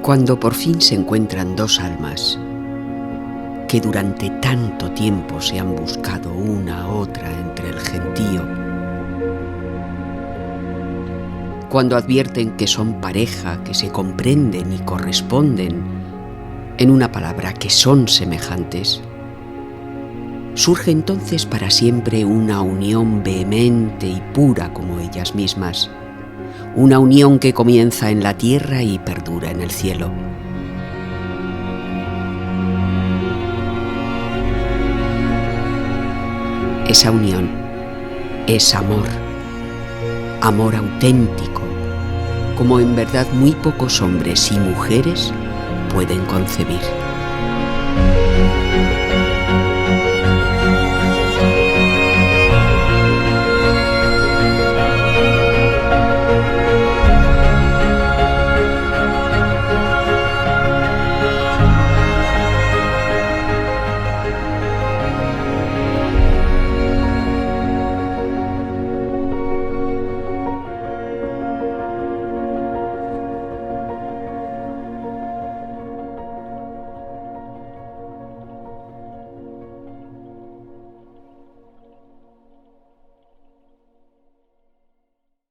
Cuando por fin se encuentran dos almas que durante tanto tiempo se han buscado una a otra entre el gentío, cuando advierten que son pareja, que se comprenden y corresponden, en una palabra, que son semejantes, surge entonces para siempre una unión vehemente y pura como ellas mismas, una unión que comienza en la tierra y perdura en el cielo. Esa unión es amor, amor auténtico, como en verdad muy pocos hombres y mujeres pueden concebir.